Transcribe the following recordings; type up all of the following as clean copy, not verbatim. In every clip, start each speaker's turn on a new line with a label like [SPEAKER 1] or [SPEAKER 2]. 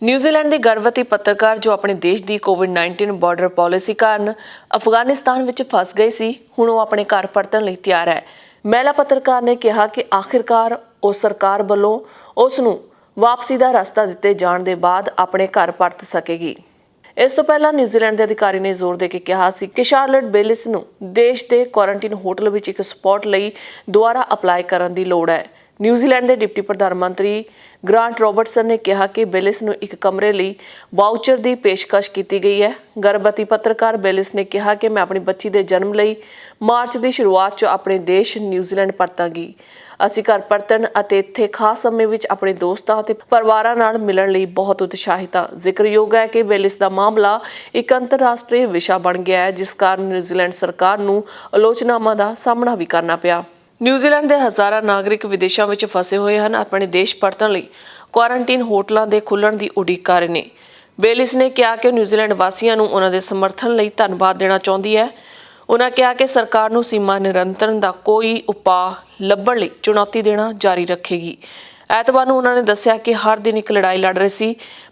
[SPEAKER 1] New Zealand की गर्भवती पत्रकार जो अपने देश की कोविड-19 बॉर्डर पॉलिसी कारण अफगानिस्तान विच फस गई सी, हुण वो अपने घर परतण लई तैयार है। महिला पत्रकार ने कहा कि आखिरकार उस सरकार वालों उसनूं वापसी का रास्ता दिते जाण दे बाद अपने घर परत सकेगी। इस तो पहला न्यूजीलैंड के अधिकारी ने जोर दे के कहा सी कि शार्लट बेलिस नूं देश के क्वारंटीन होटल विच एक स्पॉट लई दोबारा अपलाई करन दी लोड़ है। न्यूजीलैंड के डिप्टी प्रधानमंत्री ग्रांट रॉबर्टसन ने कहा कि बेलिस नूं एक कमरे ਲਈ वाउचर की पेशकश की गई है। गर्भवती पत्रकार बेलिस ने कहा कि मैं अपनी बच्ची के जन्म ਲਈ मार्च की शुरुआत 'ਚ अपने देश न्यूजीलैंड परतांगी। ਅਸੀਂ घर परतन ਅਤੇ ਇੱਥੇ ਖਾਸ ਸਮੇਂ ਵਿੱਚ ਆਪਣੇ ਦੋਸਤਾਂ ਅਤੇ ਪਰਿਵਾਰਾਂ ਨਾਲ ਮਿਲਣ ਲਈ ਬਹੁਤ ਉਤਸ਼ਾਹਿਤ ਹਾਂ। ਜ਼ਿਕਰਯੋਗ ਹੈ ਕਿ ਬੇਲਿਸ ਦਾ ਮਾਮਲਾ ਇੱਕ ਅੰਤਰਰਾਸ਼ਟਰੀ ਵਿਸ਼ਾ ਬਣ ਗਿਆ ਹੈ, ਜਿਸ ਕਾਰਨ ਨਿਊਜ਼ੀਲੈਂਡ ਸਰਕਾਰ ਨੂੰ ਆਲੋਚਨਾਵਾਂ ਦਾ ਸਾਹਮਣਾ ਵੀ ਕਰਨਾ ਪਿਆ। न्यूजीलैंड के हज़ारां नागरिक विदेशों में फसे हुए हैं, अपने देश परतण लई क्वारंटीन होटलों के खुलण की उड़ीक कर रहे हैं। बेलिस ने कहा कि न्यूजीलैंड वासियों को उन्होंने समर्थन लई धन्यवाद देना चाहती है। उन्होंने कहा कि सरकार नूं सीमा निरंतरण का कोई उपाय लभण लई चुनौती देना जारी रखेगी। ਐਤਵਾਰ ਨੂੰ उन्होंने दस्सिया कि हर दिन एक लड़ाई लड़ रही सी।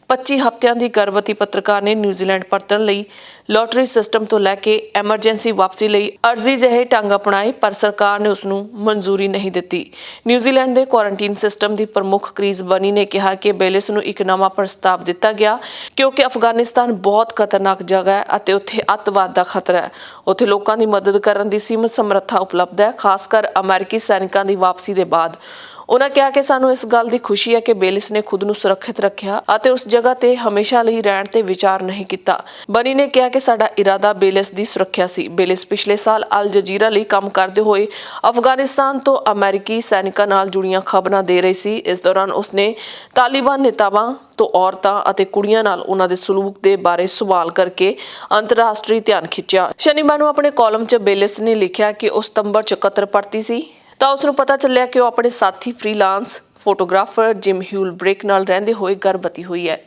[SPEAKER 1] 25 ਹਫ਼ਤਿਆਂ ਦੀ ਗਰਭਵਤੀ ਪੱਤਰਕਾਰ ਨੇ ਨਿਊਜ਼ੀਲੈਂਡ ਪਰਤਣ ਲਈ ਲੋਟਰੀ ਸਿਸਟਮ ਤੋਂ ਲੈ ਕੇ ਐਮਰਜੈਂਸੀ ਵਾਪਸੀ ਲਈ ਅਰਜ਼ੀ ਜਿਹੇ ਢੰਗ ਅਪਣਾਏ, ਪਰ ਸਰਕਾਰ ਨੇ ਉਸ ਨੂੰ ਮਨਜ਼ੂਰੀ ਨਹੀਂ ਦਿੱਤੀ। ਨਿਊਜ਼ੀਲੈਂਡ ਦੇ ਕੁਆਰੰਟੀਨ ਸਿਸਟਮ ਦੀ ਪ੍ਰਮੁੱਖ ਕ੍ਰਿਸ ਬਨੀ ਨੇ ਕਿਹਾ ਕਿ ਬੇਲਿਸ ਨੂੰ ਇੱਕ ਨਵਾਂ ਪ੍ਰਸਤਾਵ ਦਿੱਤਾ ਗਿਆ ਕਿਉਂਕਿ ਅਫਗਾਨਿਸਤਾਨ ਬਹੁਤ ਖਤਰਨਾਕ ਜਗ੍ਹਾ ਹੈ ਅਤੇ ਉੱਥੇ ਅੱਤਵਾਦ ਦਾ ਖਤਰਾ ਹੈ। ਉੱਥੇ ਲੋਕਾਂ ਦੀ ਮਦਦ ਕਰਨ ਦੀ ਸੀਮਤ ਸਮਰੱਥਾ ਉਪਲਬਧ ਹੈ, ਖਾਸ ਕਰ ਅਮਰੀਕੀ ਸੈਨਿਕਾਂ ਦੀ ਵਾਪਸੀ ਦੇ ਬਾਅਦ। उन्होंने कहा कि सानू इस गल की खुशी है कि बेलिस ने खुद नूं सुरक्षित रखा और उस जगह ते हमेशा लई रहण ते विचार नहीं किया। बनी ने कहा कि साडा इरादा बेलिस की सुरक्षा सी। बेलिस पिछले साल अल जजीरा लई काम करते हुए अफगानिस्तान तो अमेरिकी सैनिकों नाल जुड़ियां खबरां दे रही सी। इस दौरान उसने तालिबान नेतावां तो औरतां अते कुड़ियां नाल उन्हां दे सलूक दे बारे सवाल करके अंतरराष्ट्रीय ध्यान खिंचिया। शनिवार नूं अपने कॉलम 'ਚ बेलिस ने लिखिया कि उस सितंबर 'ਚ कतर परती सी ਤਾਂ ਉਸ ਨੂੰ ਪਤਾ ਚੱਲਿਆ ਕਿ ਉਹ ਆਪਣੇ ਸਾਥੀ ਫ੍ਰੀਲਾਂਸ ਫੋਟੋਗ੍ਰਾਫਰ ਜਿਮ ਹਿਊਲਬ੍ਰੇਕ ਨਾਲ ਰਹਿੰਦੇ ਹੋਏ ਗਰਭਵਤੀ ਹੋਈ ਹੈ।